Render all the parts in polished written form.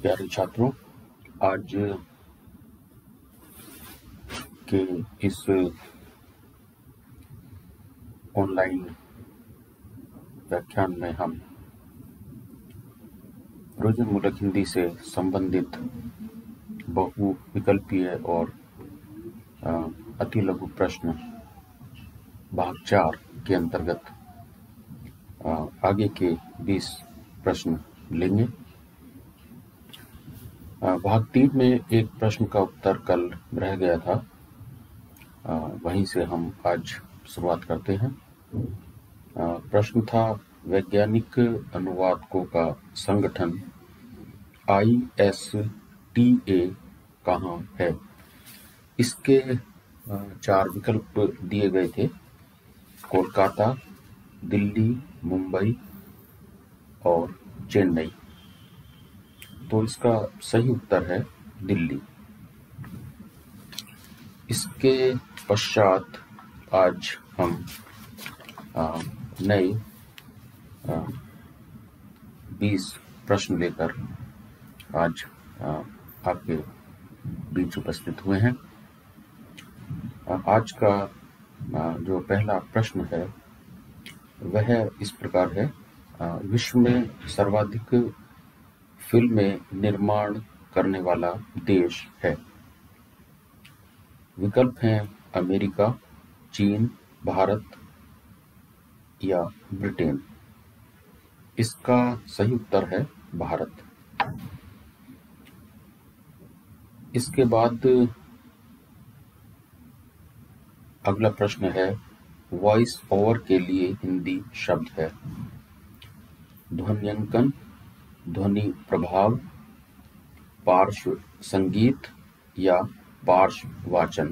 प्यारे छात्रों, आज के इस ऑनलाइन व्याख्यान में हम रोजनमूलक हिंदी से संबंधित बहुविकल्पीय और अति लघु प्रश्न भाग 4 के अंतर्गत आगे के 20 प्रश्न लेंगे। भाग 3 में एक प्रश्न का उत्तर कल रह गया था, वहीं से हम आज शुरुआत करते हैं। प्रश्न था, वैज्ञानिक अनुवादकों का संगठन ISTA कहाँ है? इसके 4 विकल्प दिए गए थे: कोलकाता, दिल्ली, मुंबई और चेन्नई। तो इसका सही उत्तर है दिल्ली। इसके पश्चात आज हम नए 20 प्रश्न लेकर आज आपके बीच उपस्थित हुए हैं। आज का जो पहला प्रश्न है वह इस प्रकार है: विश्व में सर्वाधिक फिल्में निर्माण करने वाला देश है। विकल्प हैं अमेरिका, चीन, भारत या ब्रिटेन। इसका सही उत्तर है भारत। इसके बाद अगला प्रश्न है, वॉइस ओवर के लिए हिंदी शब्द है। ध्वन्यांकन, ध्वनि प्रभाव, पार्श्व संगीत या पार्श्व वाचन।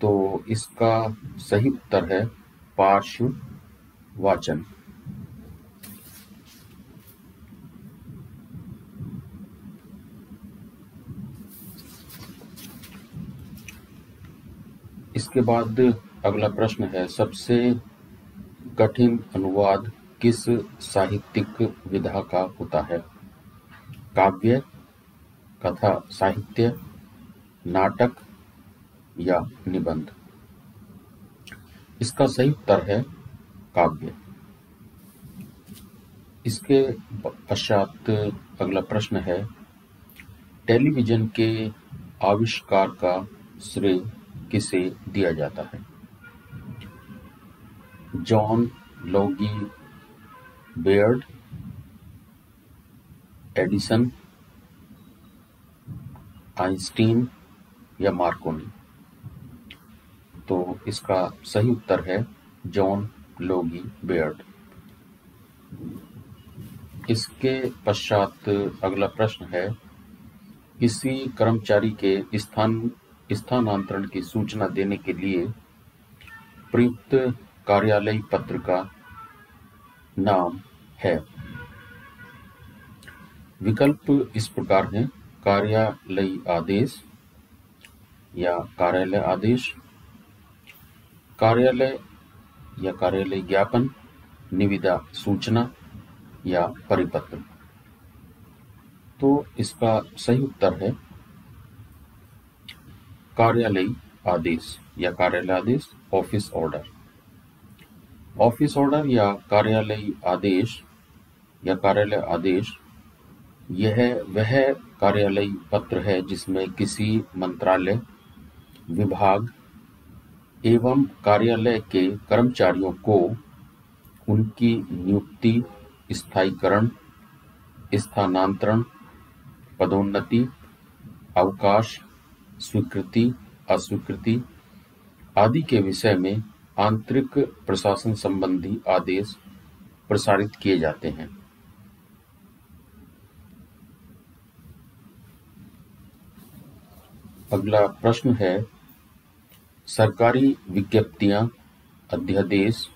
तो इसका सही उत्तर है पार्श्व वाचन। इसके बाद अगला प्रश्न है, सबसे कठिन अनुवाद किस साहित्यिक विधा का होता है? काव्य, कथा साहित्य, नाटक या निबंध। इसका सही उत्तर है काव्य। इसके पश्चात अगला प्रश्न है, टेलीविजन के आविष्कार का श्रेय किसे दिया जाता है? John Logie Baird, Edison, Einstein या मार्कोनी। तो इसका सही उत्तर है जॉन लोगी बेयर्ड। इसके पश्चात अगला प्रश्न है, किसी कर्मचारी के स्थानांतरण की सूचना देने के लिए प्रयुक्त कार्यालयी पत्र का नाम है। विकल्प इस प्रकार हैं: कार्यालयी आदेश या कार्यालय आदेश, कार्यालय या कार्यालय ज्ञापन, निविदा सूचना या परिपत्र। तो इसका सही उत्तर है कार्यालयी आदेश या कार्यालय आदेश, ऑफिस ऑर्डर। ऑफिस ऑर्डर या कार्यालयी आदेश या कार्यालय आदेश यह वह कार्यालयी पत्र है जिसमें किसी मंत्रालय, विभाग एवं कार्यालय के कर्मचारियों को उनकी नियुक्ति, स्थायीकरण, स्थानांतरण, पदोन्नति, अवकाश, स्वीकृति, अस्वीकृति आदि के विषय में आंतरिक प्रशासन संबंधी आदेश प्रसारित किए जाते हैं। अगला प्रश्न है, सरकारी विज्ञप्तियां, अध्यादेश,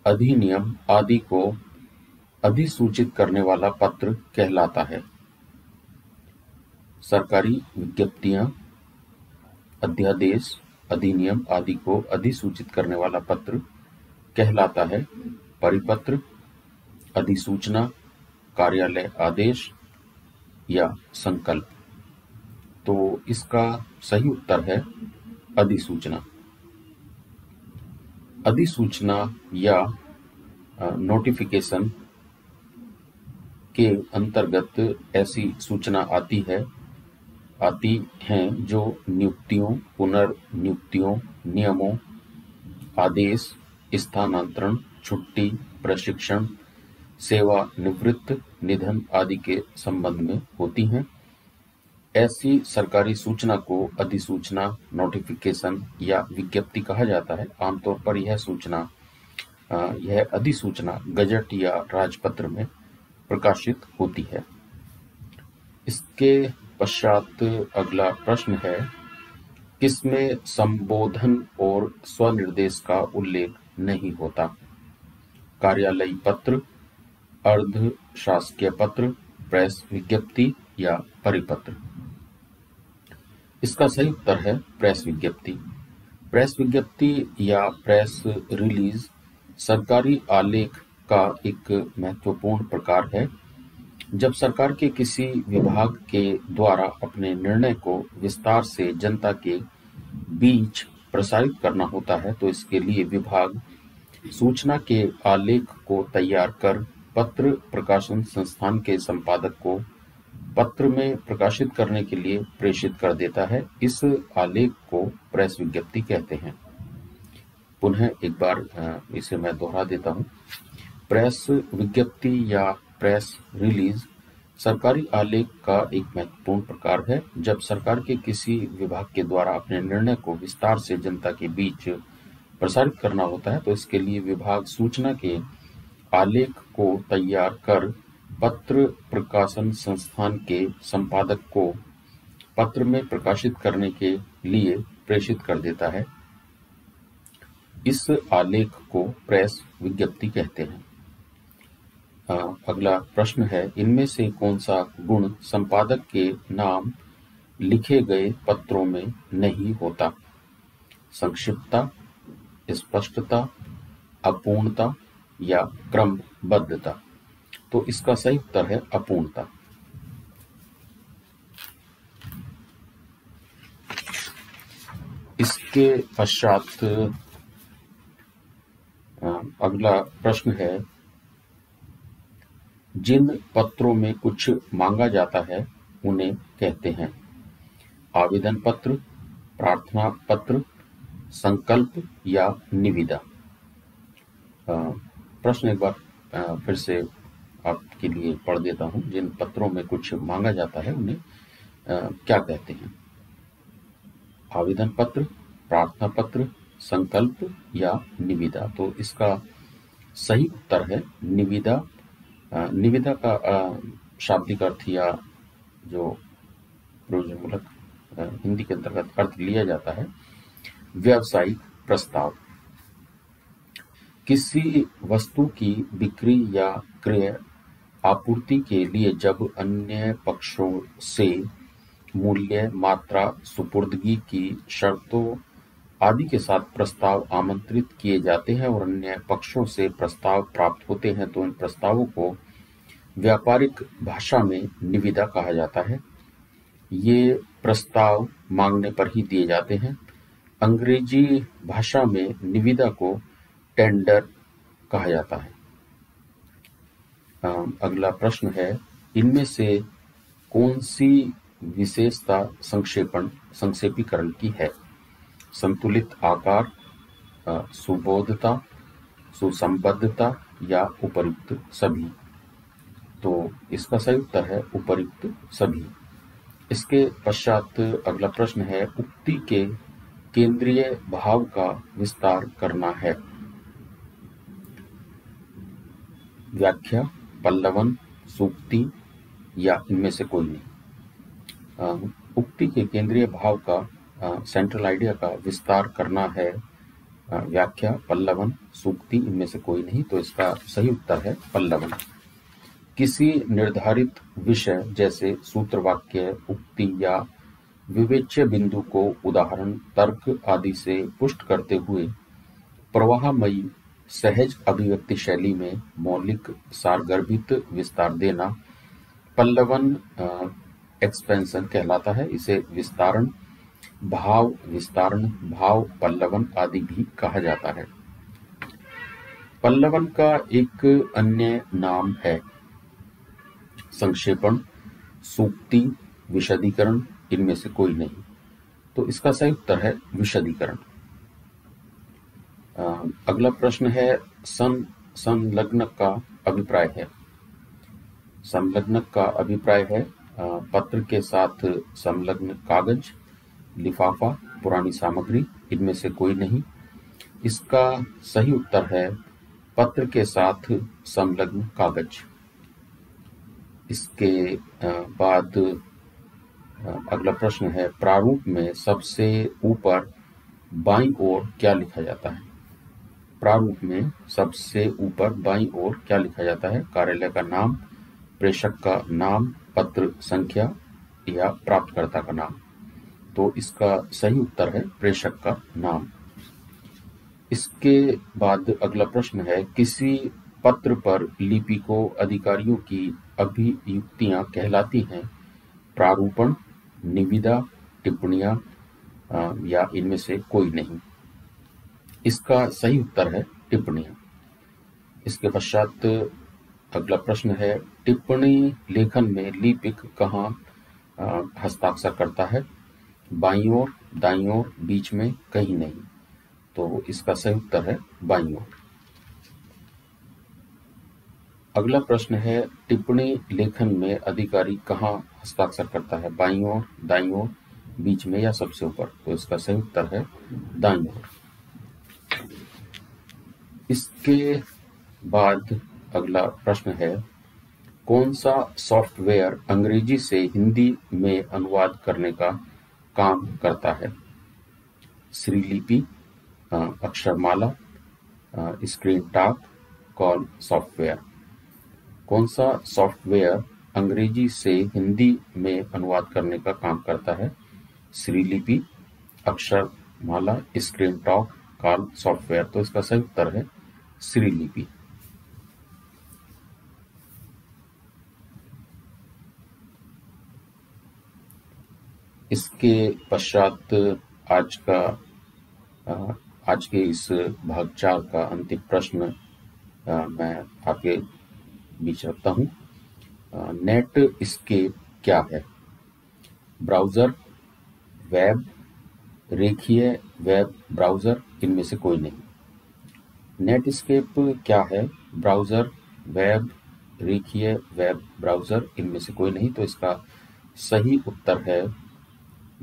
अधिनियम आदि को अधिसूचित करने वाला पत्र कहलाता है। सरकारी विज्ञप्तियां, अध्यादेश, अधिनियम आदि को अधिसूचित करने वाला पत्र कहलाता है परिपत्र, अधिसूचना, कार्यालय आदेश, या संकल्प? तो इसका सही उत्तर है अधिसूचना। अधिसूचना या नोटिफिकेशन के अंतर्गत ऐसी सूचना आती हैं जो नियुक्तियों, पुनर्नियुक्तियों, नियमों, आदेश, स्थानांतरण, छुट्टी, प्रशिक्षण, सेवानिवृत्त, निधन आदि के संबंध में होती हैं। ऐसी सरकारी सूचना को अधिसूचना, नोटिफिकेशन या विज्ञप्ति कहा जाता है। आमतौर पर यह अधिसूचना गजट या राजपत्र में प्रकाशित होती है। इसके पश्चात अगला प्रश्न है, किसमें संबोधन और स्वनिर्देश का उल्लेख नहीं होता? कार्यालयी पत्र, अर्ध शासकीय पत्र, प्रेस विज्ञप्ति या परिपत्र? इसका सही उत्तर है प्रेस विज्ञप्ति। प्रेस विज्ञप्ति या प्रेस रिलीज सरकारी आलेख का एक महत्वपूर्ण प्रकार है। जब सरकार के किसी विभाग के द्वारा अपने निर्णय को विस्तार से जनता के बीच प्रसारित करना होता है तो इसके लिए विभाग सूचना के आलेख को तैयार कर पत्र प्रकाशन संस्थान के संपादक को पत्र में प्रकाशित करने के लिए प्रेषित कर देता है। इस आलेख को प्रेस विज्ञप्ति कहते हैं। पुनः एक बार इसे मैं दोहरा देता हूँ। प्रेस विज्ञप्ति या प्रेस रिलीज सरकारी आलेख का एक महत्वपूर्ण प्रकार है। जब सरकार के किसी विभाग के द्वारा अपने निर्णय को विस्तार से जनता के बीच प्रसारित करना होता है तो इसके लिए विभाग सूचना के आलेख को तैयार कर पत्र प्रकाशन संस्थान के संपादक को पत्र में प्रकाशित करने के लिए प्रेषित कर देता है। इस आलेख को प्रेस विज्ञप्ति कहते हैं। अगला प्रश्न है, इनमें से कौन सा गुण संपादक के नाम लिखे गए पत्रों में नहीं होता? संक्षिप्तता, स्पष्टता, अपूर्णता या क्रमबद्धता? तो इसका सही उत्तर है अपूर्णता। इसके पश्चात अगला प्रश्न है, जिन पत्रों में कुछ मांगा जाता है उन्हें कहते हैं आवेदन पत्र, प्रार्थना पत्र, संकल्प या निविदा? प्रश्न एक बार फिर से आपके लिए पढ़ देता हूं। जिन पत्रों में कुछ मांगा जाता है उन्हें क्या कहते हैं? आवेदन पत्र, प्रार्थना पत्र, संकल्प या निविदा? तो इसका सही उत्तर है निविदा। निविदा का शाब्दिक अर्थ या जो प्रयोजनमूलक हिंदी के अंतर्गत अर्थ लिया जाता है व्यावसायिक प्रस्ताव। किसी वस्तु की बिक्री या क्रय आपूर्ति के लिए जब अन्य पक्षों से मूल्य, मात्रा, सुपुर्दगी की शर्तों आदि के साथ प्रस्ताव आमंत्रित किए जाते हैं और अन्य पक्षों से प्रस्ताव प्राप्त होते हैं तो इन प्रस्तावों को व्यापारिक भाषा में निविदा कहा जाता है। ये प्रस्ताव मांगने पर ही दिए जाते हैं। अंग्रेजी भाषा में निविदा को टेंडर कहा जाता है। अगला प्रश्न है, इनमें से कौन सी विशेषता संक्षेपीकरण की है? संतुलित आकार, सुबोधता, सुसंबद्धता या उपर्युक्त सभी? तो इसका सही उत्तर है उपर्युक्त सभी। इसके पश्चात अगला प्रश्न है, उक्ति के केंद्रीय भाव का विस्तार करना है। व्याख्या, पल्लवन, सूक्ति या इनमें से कोई नहीं? उक्ति के केंद्रीय भाव का सेंट्रल आइडिया का विस्तार करना है। व्याख्या, पल्लवन, सूक्ति इनमें से कोई नहीं। तो इसका सही उत्तर है पल्लवन। किसी निर्धारित विषय जैसे सूत्रवाक्य, उक्ति या विवेच्य बिंदु को उदाहरण, तर्क आदि से पुष्ट करते हुए प्रवाहमयी सहज अभिव्यक्ति शैली में मौलिक सारगर्भित विस्तार देना पल्लवन एक्सपेंशन कहलाता है। इसे विस्तारण, भाव विस्तारण, भाव पल्लवन आदि भी कहा जाता है। पल्लवन का एक अन्य नाम है संक्षेपण, सूक्ति, विशदीकरण, इनमें से कोई नहीं। तो इसका सही उत्तर है विशदीकरण। अगला प्रश्न है संलग्नक का अभिप्राय है। संलग्नक का अभिप्राय है पत्र के साथ संलग्न कागज, लिफाफा, पुरानी सामग्री, इनमें से कोई नहीं। इसका सही उत्तर है पत्र के साथ संलग्न कागज। इसके बाद अगला प्रश्न है प्रारूप में सबसे ऊपर बाईं ओर क्या लिखा जाता है। प्रारूप में सबसे ऊपर बाईं ओर क्या लिखा जाता है। कार्यालय का नाम, प्रेषक का नाम, पत्र संख्या या प्राप्तकर्ता का नाम। तो इसका सही उत्तर है प्रेषक का नाम। इसके बाद अगला प्रश्न है किसी पत्र पर लिपि को अधिकारियों की अभियुक्तियां कहलाती हैं। प्रारूपण, निविदा, टिप्पणियां या इनमें से कोई नहीं। इसका सही उत्तर है टिप्पणियां। इसके पश्चात अगला प्रश्न है टिप्पणी लेखन में लिपिक कहाँ हस्ताक्षर करता है। बाईं ओर, दाईं ओर, बीच में, कहीं नहीं। तो इसका सही उत्तर है बाईं ओर। अगला प्रश्न है टिप्पणी लेखन में अधिकारी कहाँ हस्ताक्षर करता है। बाईं ओर, दाईं ओर, बीच में या सबसे ऊपर। तो इसका सही उत्तर है दाईं ओर। इसके बाद अगला प्रश्न है कौन सा सॉफ्टवेयर अंग्रेजी से हिंदी में अनुवाद करने का काम करता है। श्रीलिपि, अक्षरमाला, स्क्रीन टॉक, कॉल सॉफ्टवेयर। कौन सा सॉफ्टवेयर अंग्रेजी से हिंदी में अनुवाद करने का काम करता है। श्रीलिपि, अक्षरमाला, स्क्रीन टॉक, कॉल सॉफ्टवेयर। तो इसका सही उत्तर है श्रीलिपि। इसके पश्चात आज के इस भाग 4 का अंतिम प्रश्न मैं आपके बीच रखता हूं। नेट एस्केप क्या है। ब्राउजर, वेब, रेखीय वेब ब्राउजर, इनमें से कोई नहीं। नेट एस्केप क्या है। ब्राउजर, वेब, रेखीय वेब ब्राउजर, इनमें से कोई नहीं। तो इसका सही उत्तर है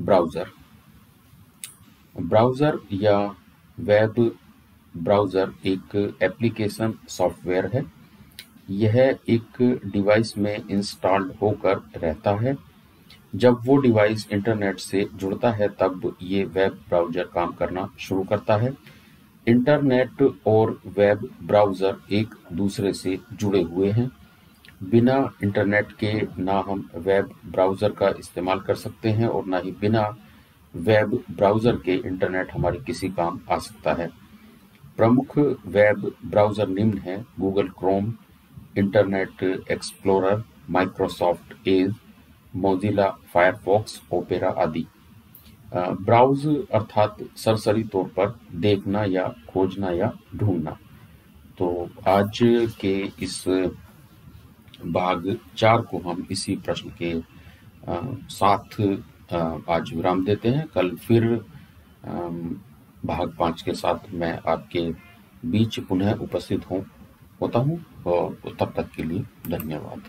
ब्राउजर। ब्राउजर या वेब ब्राउजर एक एप्लीकेशन सॉफ्टवेयर है। यह एक डिवाइस में इंस्टॉल्ड होकर रहता है। जब वो डिवाइस इंटरनेट से जुड़ता है तब ये वेब ब्राउजर काम करना शुरू करता है। इंटरनेट और वेब ब्राउजर एक दूसरे से जुड़े हुए हैं। बिना इंटरनेट के ना हम वेब ब्राउजर का इस्तेमाल कर सकते हैं और ना ही बिना वेब ब्राउजर के इंटरनेट हमारे किसी काम आ सकता है। प्रमुख वेब ब्राउजर निम्न हैं Google Chrome, internet explorer, Microsoft Edge, Mozilla Firefox, opera आदि। ब्राउज अर्थात सरसरी तौर पर देखना या खोजना या ढूंढना। तो आज के इस भाग 4 को हम इसी प्रश्न के साथ आज विराम देते हैं। कल फिर भाग 5 के साथ मैं आपके बीच पुनः उपस्थित होता हूँ और तब तक के लिए धन्यवाद।